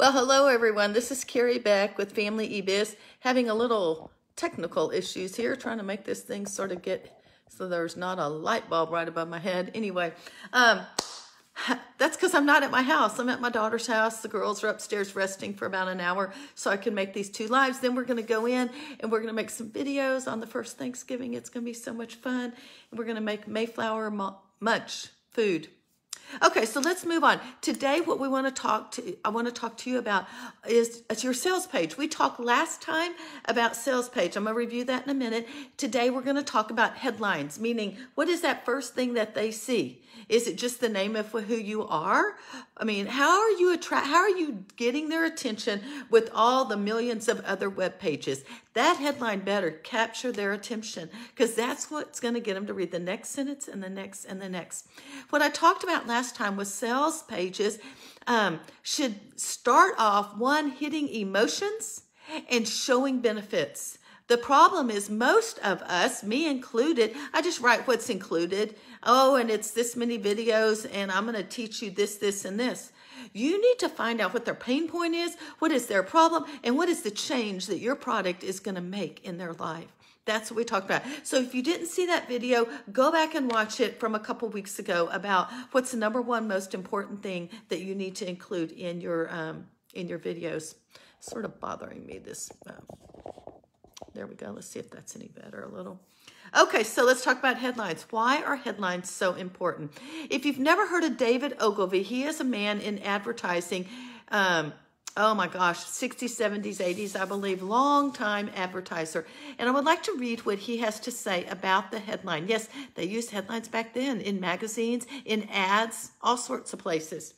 Well, hello everyone. This is Carrie Beck with Family eBiz. Having a little technical issues here, trying to make this thing sort of get so there's not a light bulb right above my head. Anyway, that's because I'm not at my house. I'm at my daughter's house. The girls are upstairs resting for about an hour so I can make these two lives. Then we're going to go in and we're going to make some videos on the first Thanksgiving. It's going to be so much fun. And we're going to make Mayflower munch food. Okay, so let's move on. Today, what I want to talk to you about is your sales page. We talked last time about sales page. I'm going to review that in a minute. Today, we're going to talk about headlines, meaning what is that first thing that they see? Is it just the name of who you are? I mean, how are you getting their attention with all the millions of other web pages? That headline better capture their attention because that's what's going to get them to read the next sentence and the next and the next. What I talked about last time was sales pages should start off hitting emotions and showing benefits. The problem is most of us, me included, I just write what's included. Oh, and it's this many videos and I'm going to teach you this, this, and this. You need to find out what their pain point is, what is their problem, and what is the change that your product is going to make in their life. That's what we talked about. So if you didn't see that video, go back and watch it from a couple weeks ago about what's the number one most important thing that you need to include in your videos. It's sort of bothering me, this. There we go. Let's see if that's any better a little. Okay, so let's talk about headlines. Why are headlines so important? If you've never heard of David Ogilvy, he is a man in advertising. Oh my gosh, 60s, 70s, 80s, I believe, long-time advertiser. And I would like to read what he has to say about the headline. Yes, they used headlines back then in magazines, in ads, all sorts of places.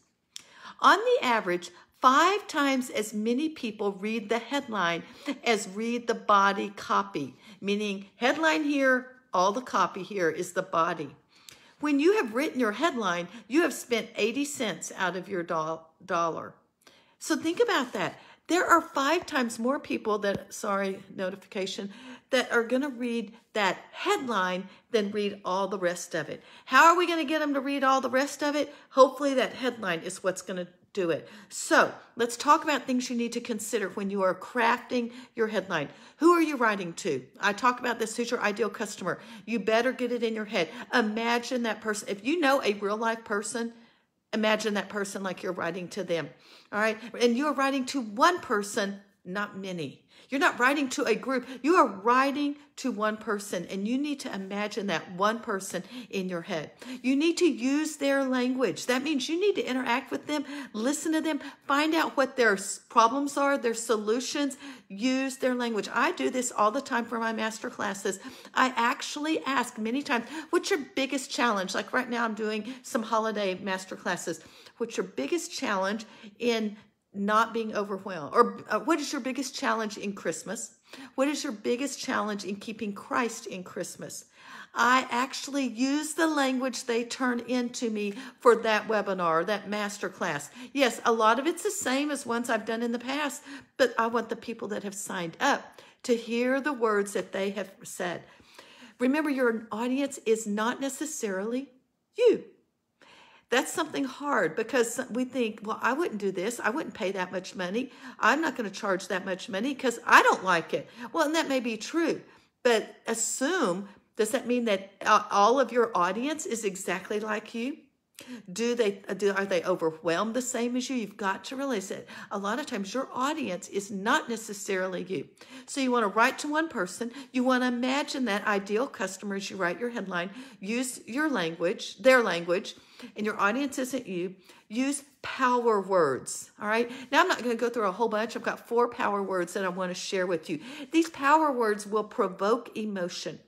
On the average, 5 times as many people read the headline as read the body copy, meaning headline here, all the copy here is the body. When you have written your headline, you have spent 80 cents out of your dollar. So think about that. There are 5 times more people that are going to read that headline than read all the rest of it. How are we going to get them to read all the rest of it? Hopefully that headline is what's going to do it. So let's talk about things you need to consider when you are crafting your headline. Who are you writing to? I talk about this. Who's your ideal customer? You better get it in your head. Imagine that person. If you know a real life person, imagine that person like you're writing to them. All right. And you're writing to one person, not many. You're not writing to a group. You are writing to one person, and you need to imagine that one person in your head. You need to use their language. That means you need to interact with them, listen to them, find out what their problems are, their solutions, use their language. I do this all the time for my master classes. I actually ask many times, what's your biggest challenge? Like right now I'm doing some holiday master classes. What's your biggest challenge in not being overwhelmed? Or what is your biggest challenge in Christmas? What is your biggest challenge in keeping Christ in Christmas? I actually use the language they turn into me for that webinar, that master class. Yes, a lot of it's the same as ones I've done in the past, but I want the people that have signed up to hear the words that they have said. Remember, your audience is not necessarily you. That's something hard because we think, well, I wouldn't do this. I wouldn't pay that much money. I'm not going to charge that much money because I don't like it. Well, and that may be true, but does that mean that all of your audience is exactly like you? Are they overwhelmed the same as you? You've got to realize that a lot of times your audience is not necessarily you. So you want to write to one person. You want to imagine that ideal customer as you write your headline. Use your language, their language, and your audience isn't you. Use power words, all right? Now, I'm not going to go through a whole bunch. I've got 4 power words that I want to share with you. These power words will provoke emotion.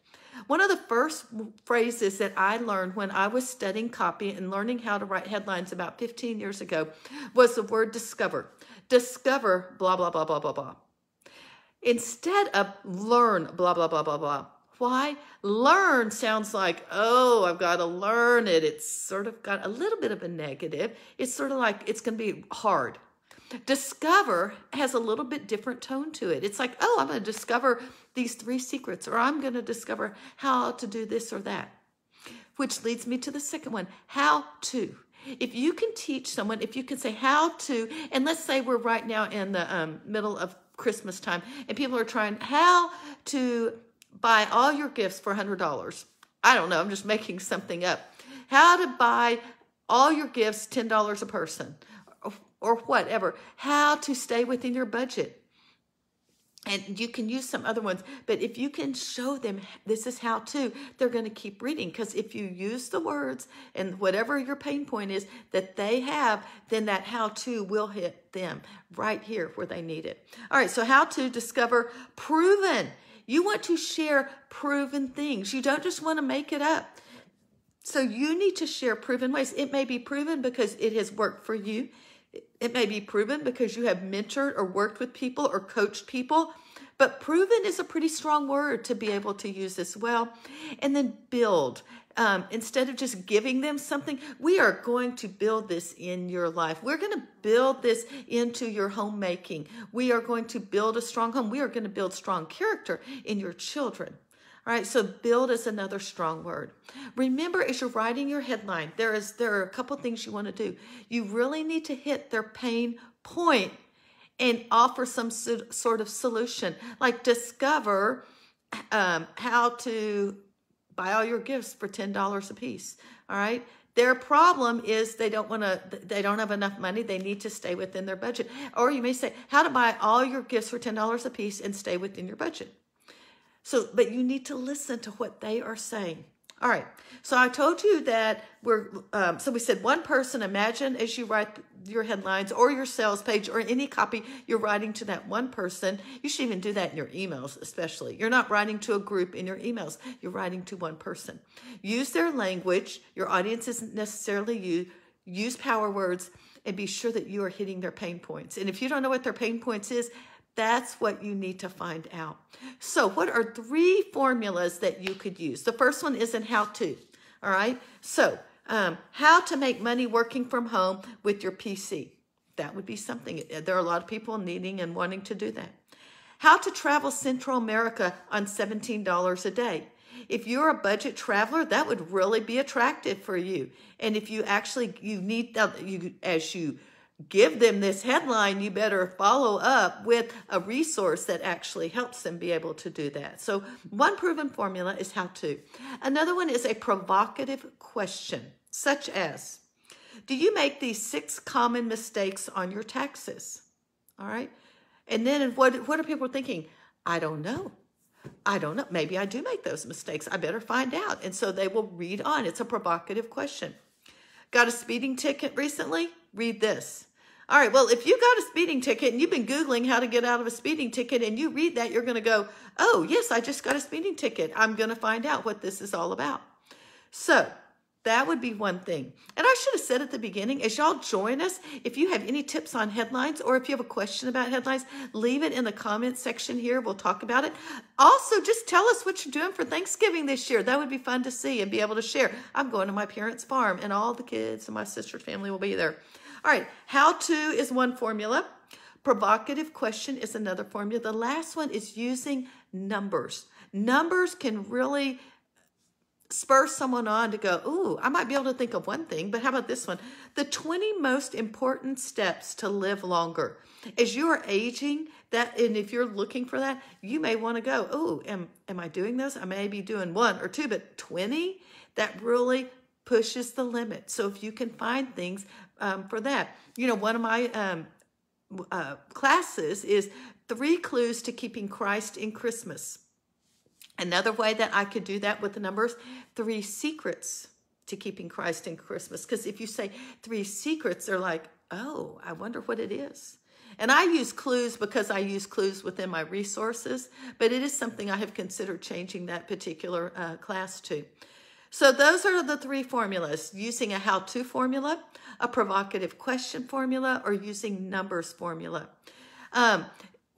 One of the first phrases that I learned when I was studying copy and learning how to write headlines about 15 years ago was the word discover. Discover, blah, blah, blah, blah, blah, blah. Instead of learn, blah, blah, blah, blah, blah. Why? Learn sounds like, oh, I've got to learn it. It's sort of got a little bit of a negative. It's sort of like it's going to be hard. Discover has a little bit different tone to it. It's like, oh, I'm going to discover these 3 secrets, or I'm going to discover how to do this or that. Which leads me to the second one, how to. If you can teach someone, if you can say how to, and let's say we're right now in the middle of Christmas time and people are trying how to buy all your gifts for $100. I don't know, I'm just making something up. How to buy all your gifts $10 a person or whatever. How to stay within your budget. And you can use some other ones, but if you can show them this is how to, they're going to keep reading. Because if you use the words and whatever your pain point is that they have, then that how to will hit them right here where they need it. All right, so how to discover proven. You want to share proven things. You don't just want to make it up. So you need to share proven ways. It may be proven because it has worked for you. It may be proven because you have mentored or worked with people or coached people, but proven is a pretty strong word to be able to use as well. And then build. Instead of just giving them something, we are going to build this in your life. We're going to build this into your homemaking. We are going to build a strong home. We are going to build strong character in your children. All right, so build is another strong word. Remember, as you're writing your headline, there are a couple things you want to do. You really need to hit their pain point and offer some sort of solution, like discover how to buy all your gifts for $10 a piece. All right. Their problem is they don't have enough money. They need to stay within their budget. Or you may say, how to buy all your gifts for $10 a piece and stay within your budget. So, but you need to listen to what they are saying. All right. So I told you that so we said one person, imagine as you write your headlines or your sales page or any copy, you're writing to that one person. You should even do that in your emails, especially. You're not writing to a group in your emails. You're writing to one person. Use their language. Your audience isn't necessarily you. Use power words and be sure that you are hitting their pain points. And if you don't know what their pain points is, that's what you need to find out. So what are 3 formulas that you could use? The first one is in how to, all right? So how to make money working from home with your PC. That would be something. There are a lot of people needing and wanting to do that. How to travel Central America on $17 a day. If you're a budget traveler, that would really be attractive for you. And if you actually, as you give them this headline, you better follow up with a resource that actually helps them be able to do that. So one proven formula is how to. Another one is a provocative question, such as, do you make these 6 common mistakes on your taxes? All right. And then what are people thinking? I don't know. Maybe I do make those mistakes. I better find out. And so they will read on. It's a provocative question. Got a speeding ticket recently? Read this. All right, well, if you got a speeding ticket and you've been Googling how to get out of a speeding ticket and you read that, you're going to go, oh, yes, I just got a speeding ticket. I'm going to find out what this is all about. So that would be one thing. And I should have said at the beginning, as y'all join us, if you have any tips on headlines or if you have a question about headlines, leave it in the comment section here. We'll talk about it. Also, just tell us what you're doing for Thanksgiving this year. That would be fun to see and be able to share. I'm going to my parents' farm and all the kids and my sister's family will be there. All right, how to is one formula. Provocative question is another formula. The last one is using numbers. Numbers can really spur someone on to go, ooh, I might be able to think of one thing, but how about this one? The 20 most important steps to live longer. As you are aging, and if you're looking for that, you may want to go, oh, am I doing those? I may be doing 1 or 2, but 20, that really pushes the limit. So if you can find things for that. You know, one of my classes is 3 clues to keeping Christ in Christmas. Another way that I could do that with the numbers, 3 secrets to keeping Christ in Christmas. Because if you say 3 secrets, they're like, oh, I wonder what it is. And I use clues because I use clues within my resources, but it is something I have considered changing that particular class to. So those are the 3 formulas, using a how-to formula, a provocative question formula, or using numbers formula.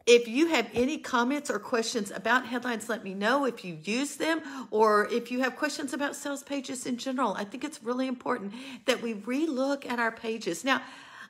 If you have any comments or questions about headlines, let me know if you use them or if you have questions about sales pages in general. I think it's really important that we relook at our pages. Now,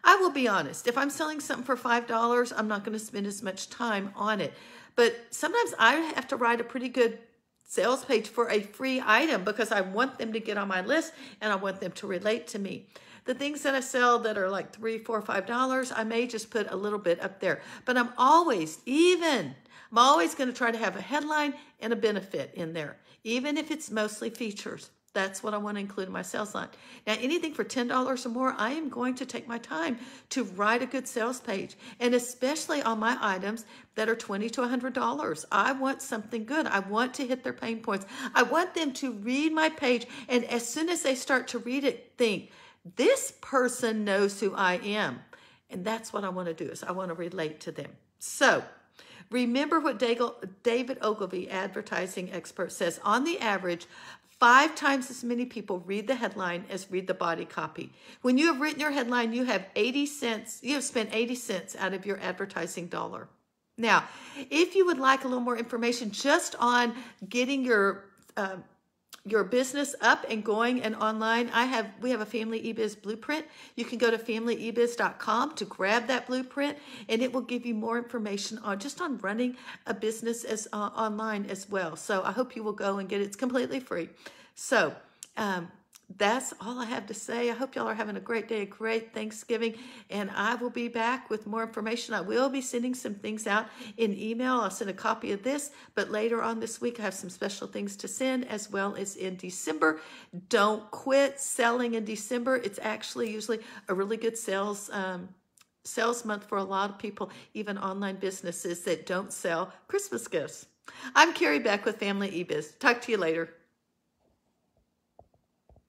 I will be honest, if I'm selling something for $5, I'm not going to spend as much time on it. But sometimes I have to write a pretty good sales page for a free item because I want them to get on my list and I want them to relate to me. The things that I sell that are like $3, $4, $5, I may just put a little bit up there. But I'm always going to try to have a headline and a benefit in there, even if it's mostly features. That's what I want to include in my sales line. Now, anything for $10 or more, I am going to take my time to write a good sales page, and especially on my items that are $20 to $100. I want something good. I want to hit their pain points. I want them to read my page, and as soon as they start to read it, think, this person knows who I am. And that's what I want to do, is I want to relate to them. So remember what David Ogilvy, advertising expert, says. On the average, 5 times as many people read the headline as read the body copy. When you have written your headline, you have 80 cents. You have spent 80 cents out of your advertising dollar. Now, if you would like a little more information just on getting your business up and going and online, we have a Family eBiz blueprint. You can go to familyebiz.com to grab that blueprint, and it will give you more information on running a business as online as well. So I hope you will go and get it. It's completely free. So that's all I have to say. I hope y'all are having a great day, a great Thanksgiving, and I will be back with more information. I will be sending some things out in email. I'll send a copy of this, but later on this week, I have some special things to send, as well as in December. Don't quit selling in December. It's actually usually a really good sales month for a lot of people, even online businesses that don't sell Christmas gifts. I'm Carrie Beck with Family eBiz. Talk to you later.